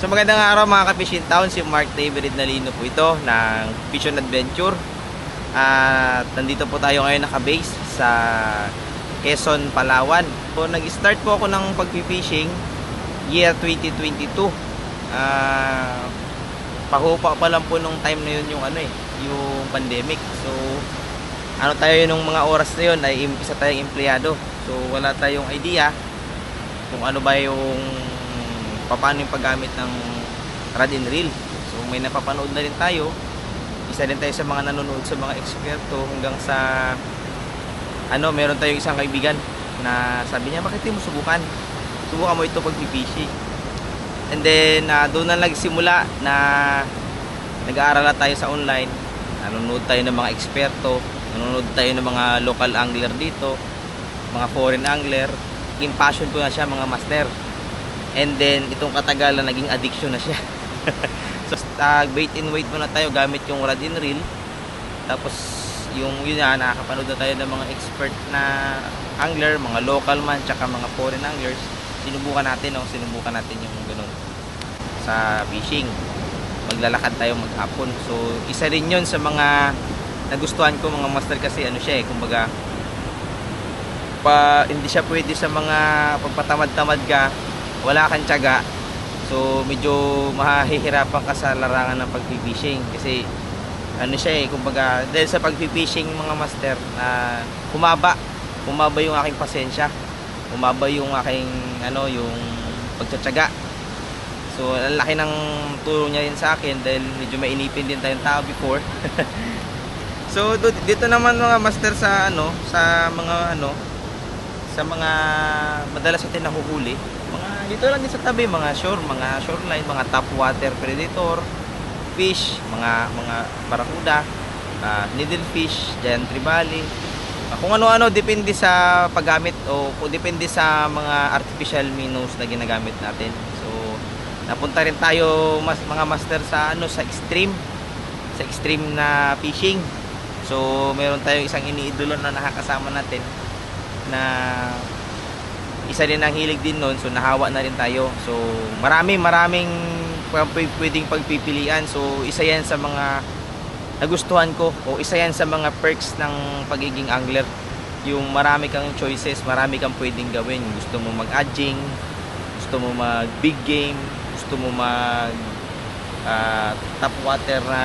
Magandang araw mga ka-Fishing Town, si Mark David Nalino po ito ng Fishing Adventure. At nandito po tayo ngayon naka-base sa Quezon, Palawan. So, nag-start po ako ng pag-fishing year 2022. Pahupa pa lang po nung time na yun yung pandemic. So tayo nung mga oras na yun ay isa tayong empleyado. So wala tayong idea kung ano ba yung paano yung paggamit ng rod and reel. So may napapanood na rin tayo. Isa rin tayo sa mga nanonood sa mga eksperto hanggang sa meron tayong isang kaibigan na sabi niya, bakit di mo subukan? Subukan mo ito pag-fishing. And then doon na nagsimula na nag-aaral na tayo sa online. Nanonood tayo ng mga eksperto, nanonood tayo ng mga local angler dito, mga foreign angler. Yung passion ko na siya, mga master. And then itong katagalan naging addiction na siya. So bait and wait muna tayo gamit yung rod and reel. Tapos yun nakakapanood na tayo ng mga expert na angler, mga local man tsaka mga foreign anglers. Sinubukan natin yung ganun sa fishing. Maglalakad tayo maghapon. So isa rin yun sa mga nagustuhan ko mga master, kasi kumbaga hindi siya pwede sa mga pagpatamad-tamad ka, wala kang tiyaga. So medyo mahihirapan ka sa larangan ng pag-fishing kasi kumbaga dahil sa pag-fishing mga master na humaba yung aking pasensya, humaba yung aking yung pagtsatsaga. So ang laki ng tulong niya rin sa akin dahil medyo mainipin din tayong tao before. So dito naman mga master sa mga madalas natin nahuhuli, mga dito lang din sa tabi, mga shoreline, mga top water predator fish, mga barakuda, needlefish, giant trevally, kung ano-ano, depende sa paggamit o depende sa mga artificial minnows na ginagamit natin. So napunta rin tayo mga master sa extreme na fishing. So meron tayong isang iniidolo na nakakasama natin na isa din ang hilig din nun, so nahawa na rin tayo. So maraming pwedeng pagpipilian. So isa yan sa mga nagustuhan ko, o isa yan sa mga perks ng pagiging angler, yung marami kang choices, marami kang pwedeng gawin. Gusto mo mag-adjing, gusto mo mag big game, gusto mo mag top water na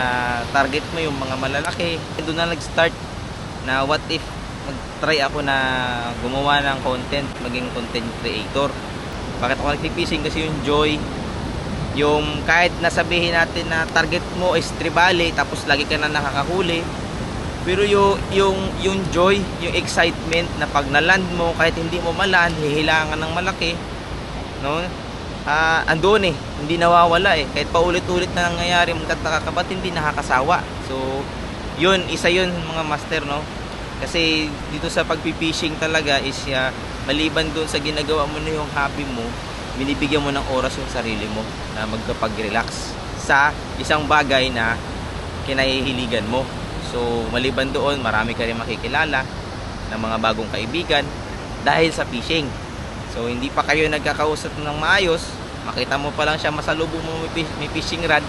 target mo yung mga malalaki. Doon na nag-start na what if mag-try ako na gumawa ng content, maging content creator. Bakit ako nag-fishing? Kasi yung joy, yung kahit nasabihin natin na target mo is trevally tapos lagi ka na nakakahuli, pero yung joy, yung excitement na pag naland mo, kahit hindi mo maland, hihilangan ng malaki, andun hindi nawawala kahit paulit-ulit na nangyayari, magtataka ka ba't hindi nakakasawa. So yun, isa yun mga master, kasi dito sa pagpipishing talaga is maliban doon sa ginagawa mo na yung hobby mo, binibigyan mo ng oras yung sarili mo na magkapag-relax sa isang bagay na kinahihiligan mo. So maliban doon, marami ka rin makikilala ng mga bagong kaibigan dahil sa fishing. So hindi pa kayo nagkakausap ng maayos, makita mo pa lang siya, masalubong mo may fishing rod,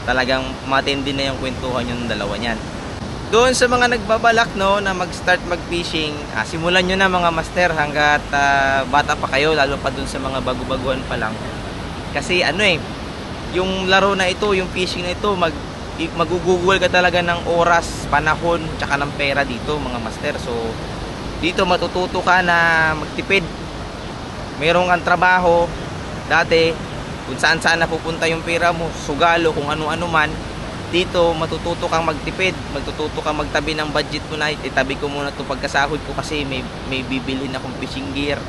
talagang matindi na yung kwentuhan yung dalawa niyan. Doon sa mga nagbabalak na mag-start mag-fishing, simulan nyo na mga master hanggat bata pa kayo, lalo pa doon sa mga bago-baguhan pa lang. Kasi yung laro na ito, yung fishing na ito, magugugol ka talaga ng oras, panahon, tsaka ng pera dito mga master. So dito matututo ka na magtipid. Meron kang trabaho dati, kung saan napupunta yung pera mo, sugalo, kung ano-ano man. Dito matututo kang magtipid, matututo kang magtabi ng budget mo na, itabi ko muna ito pagkasahod ko kasi may bibilhin akong fishing gear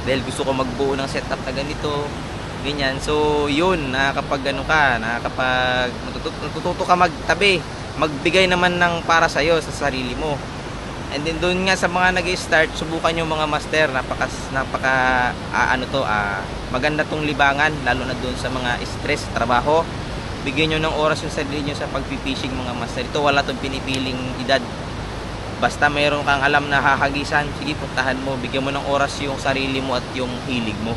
dahil gusto ko magbuo ng setup na ganito, ganyan. So yun, kapag matututo ka magtabi, magbigay naman ng para sa'yo, sa sarili mo. And then doon nga sa mga nag-start, subukan yung mga master, maganda tong libangan, lalo na doon sa mga stress, trabaho. Bigyan nyo ng oras yung sarili nyo sa pagpipishing mga master. Ito wala tong pinipiling edad. Basta mayroon kang alam na hahagisan, sige puntahan mo, bigyan mo ng oras yung sarili mo at yung hilig mo.